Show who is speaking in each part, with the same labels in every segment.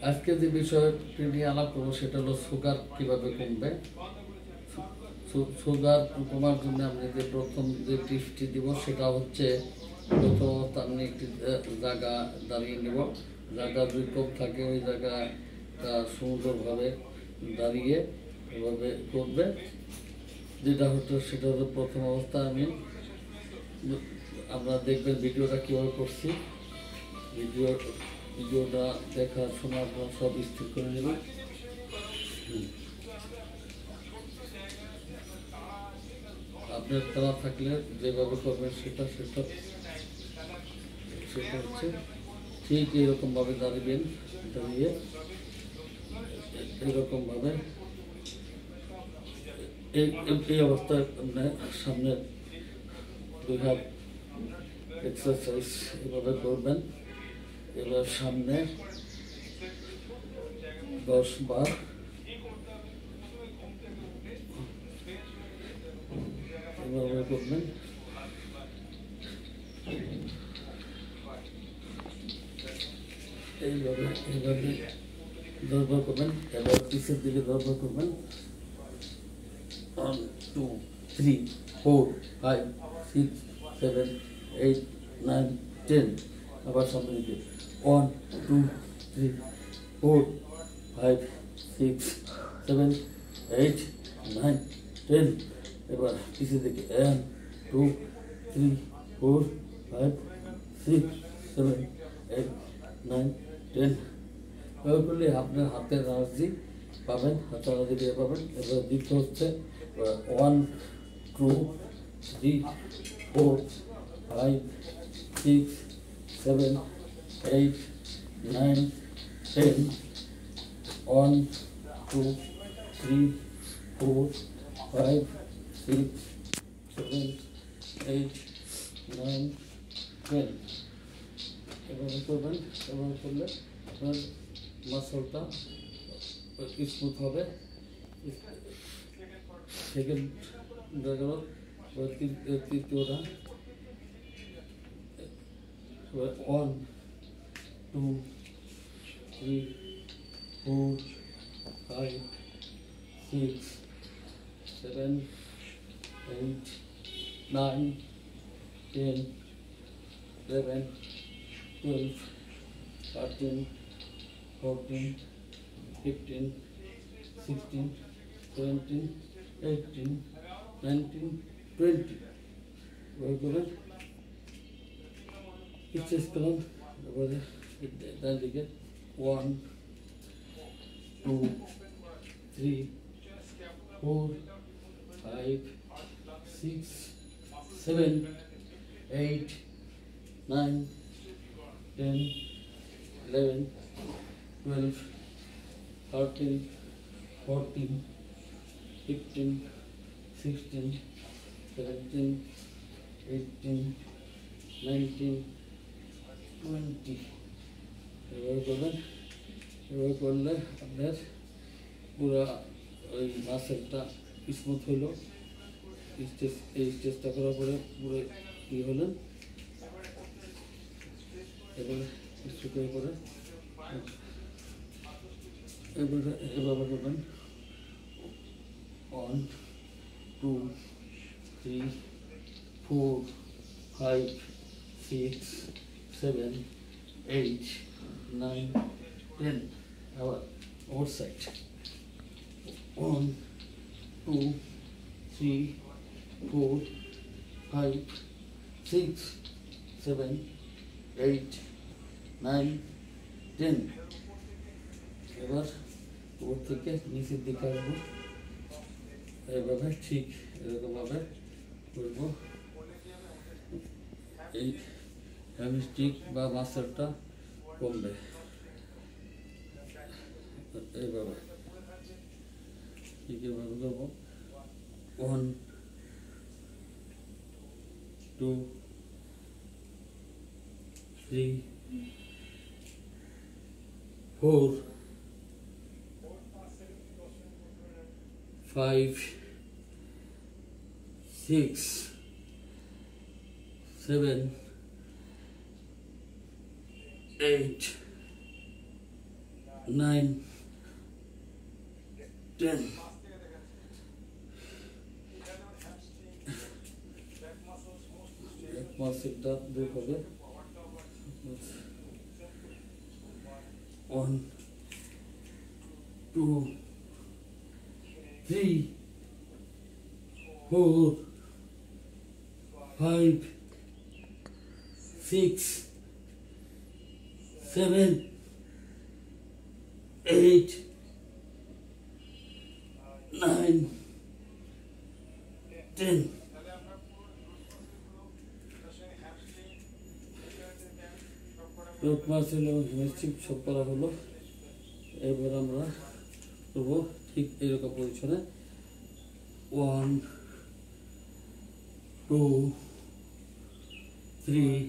Speaker 1: আজকে যে বিষয়টি নিয়ে আলাপ করবো সেটা হলো সুগার কিভাবে কমবে। সুগার কমার জন্য আমি যে প্রথম যে টিপসটি দিব সেটা হচ্ছে, প্রথমত আমি একটি জায়গা দাঁড়িয়ে নেব। জায়গা যদি কম থাকে ওই জায়গাটা সুন্দরভাবে দাঁড়িয়ে এভাবে করবে। যেটা হতো সেটা হলো প্রথম অবস্থা আমরা দেখবেন ভিডিওটা কীভাবে করছি। ভিডিওটা দেখা শোনার পর সব স্থির করে নেবেন। আপনার তারা থাকলে যেভাবে করবেন সেটা হচ্ছে ঠিক এরকমভাবে দাঁড়িয়ে এরকমভাবে এই অবস্থায় আপনার সামনে দুই হাত এক্সারসাইজ এভাবে করবেন। এবার সামনে 10 বার এভাবে করবেন। এইভাবে 10 বার করবেন। এবার পিছের দিকে 10 বার করবেন। 1 2 3 4 5 6 7 8 9 10। আবার সামনে দিকে 1 2 3 4 5 6 7 8 9 10। এবার পিছের দিকে 1 2 3 4 5 6 7 8 9 10। এভাবে করলে আপনার হাতের এনার্জি পাবেন, হাতের এনার্জি দিয়ে পাবেন। এবার দ্বিতীয় হচ্ছে 1 2 3 4 5 6 7 8 9 10। 1 2 3 4 5 6 7 8 9 10। এভাবে করবেন। এভাবে করলে আপনার মাসলটা স্মুথ হবে। সেকেন্ড গেল তৃতীয়টা 1 2 3 4 5 6 7 8 9 10 11 12 13 14 15 16 17 18 19 20। এভাবে করে চেস করলাম। এবারে ডান দিকে 1 2 3 4 5 6 7 8 9 10 11 12 13 14 15 16 17 18 19 20। এভাবে করবেন। এভাবে করলে আপনার পুরো ওই মাসেলটা স্মুথ হইল। এই স্টেজটা করার পরে পুরো হলেন। এবার স্ট্রেচ করে এভাবে করবেন। 1 2 3 4 5 6 7 8 9 10। আবার আউটসাইড 1 2 3 4 5 6 7 8 9 10। এবার উপর থেকে নিচের দিকে আসবো। এইভাবে ঠিক এরকমভাবে করবো। এই হ্যামস্ট্রিং বা মাসেলটা কমবে। এইভাবে ঠিক এভাবে করবো। 1 2 3 4 5 6 7 8 9, 10. এক মাসেরটা দুই হবে 1, 2, 3, 4, 5, 6, 7, 8, 9, 10. রোড মাসেল এবং হিমস্ট্রিক সব করা হলো। এবার আমরা করবো ঠিক এরকম পজিশনে 1, 2, 3,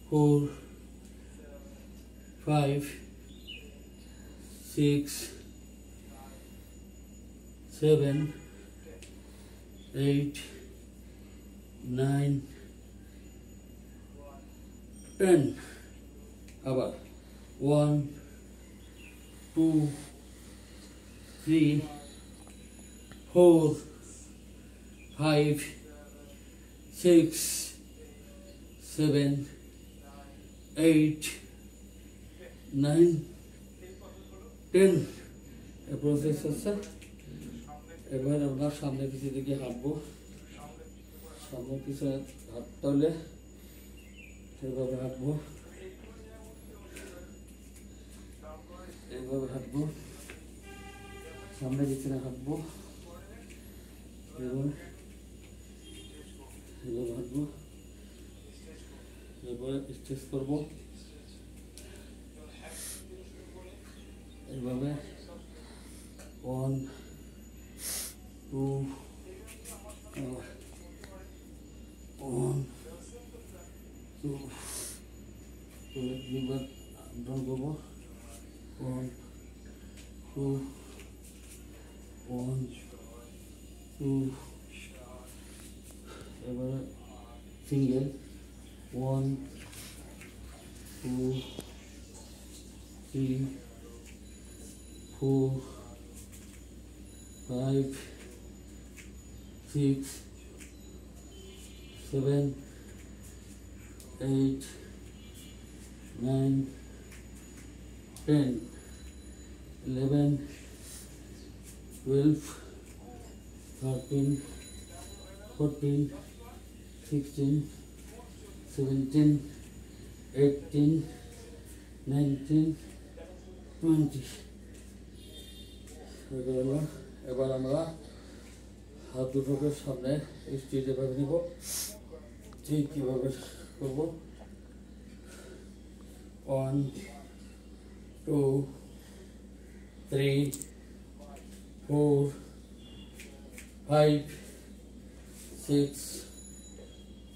Speaker 1: 4, 5, 6, 7, 8, 9, 10. আবার 1, 2, 3, 4, 5, 6, 7, 8, 9, 10. এই প্রসেস হচ্ছে। এবার আমরা সামনে পিছু দিকে হাঁটবো। সামনে পিছনে হাঁটতে হলে এভাবে হাঁটবো, এইভাবে হাঁটবো, সামনে পিছনে হাঁটবো, এভাবে হাঁটবো, এরপরে স্ট্রেচ করবো এইভাবে 1, 2, 1, 2, দুইবার ডাউন করবো 1, 2, 1, 2, এবারে সিঙ্গেল 1, 2, 3, 4, 5, 6, 7, 8, 9, 10, 11, 12, 13, 14, 16, 17, 18, 19, 20. এবার আমরা হাত দুটোকে সামনে স্ট্রেট এভাবে নিব। ঠিক কীভাবে করবো 1, 2, 3, 4, 5, 6,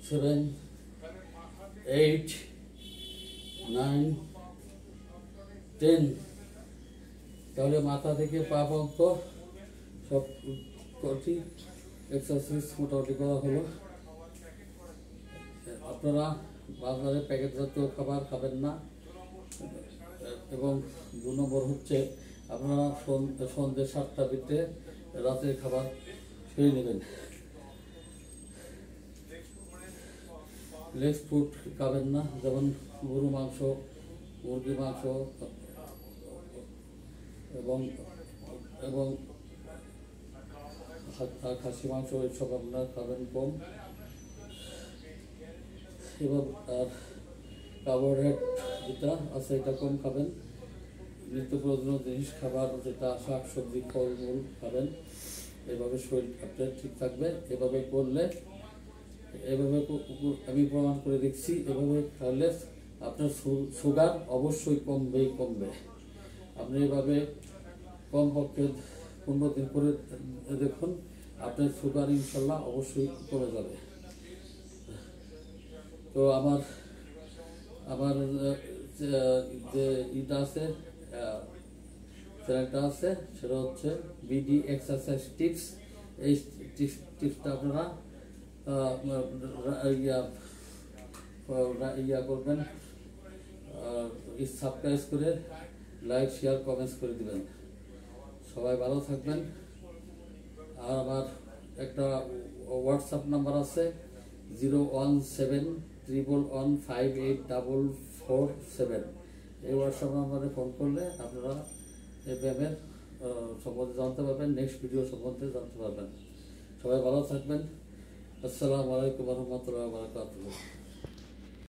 Speaker 1: 7, 8, 9, 10. তাহলে মাথা থেকে পা পর্যন্ত সব কটি এক্সারসাইজ মোটামুটি করা হলো। আপনারা বাজারে প্যাকেট জাতীয় খাবার খাবেন না। এবং 2 নম্বর হচ্ছে আপনারা সন্ধ্যে 7টার ভিতরে রাতের খাবার খেয়ে নেবেন। লেগ ফুড খাবেন না, যেমন গরু মাংস, মুরগি মাংস এবং এবং খাসি মাংস এসব আপনারা খাবেন কম। এবার আর কার্বোহাইড্রেট যেটা আছে এটা কম খাবেন। নিত্য প্রয়োজনীয় জিনিস খাবার যেটা শাক সবজি ফলমূল খাবেন। এভাবে শরীর আপনার ঠিক থাকবে। এভাবে করলে এভাবে আমি প্রমাণ করে দেখছি, এভাবে খাইলে আপনার সুগার অবশ্যই কমবে। আপনি এভাবে কমপক্ষে 15 দিন করে দেখুন, আপনার সুগার ইনশাল্লাহ অবশ্যই কমে যাবে। তো আমার যে ইটা আছে, চ্যানেলটা আছে, সেটা হচ্ছে বিডি এক্সারসাইজ টিপস। এই টিপসটা আপনারা ইয়া করবেন, সাবস্ক্রাইব করে লাইক শেয়ার কমেন্টস করে দিবেন। সবাই ভালো থাকবেন। আর আমার একটা হোয়াটসঅ্যাপ নাম্বার আছে 01711584447। এই হোয়াটসঅ্যাপ নাম্বারে ফোন করলে আপনারা এই ব্যায়ামের সম্বন্ধে জানতে পারবেন, নেক্সট ভিডিও সম্বন্ধে জানতে পারবেন। সবাই ভালো থাকবেন। আসসালামু আলাইকুম ওয়া রাহমাতুল্লাহি ওয়া বারাকাতুহু।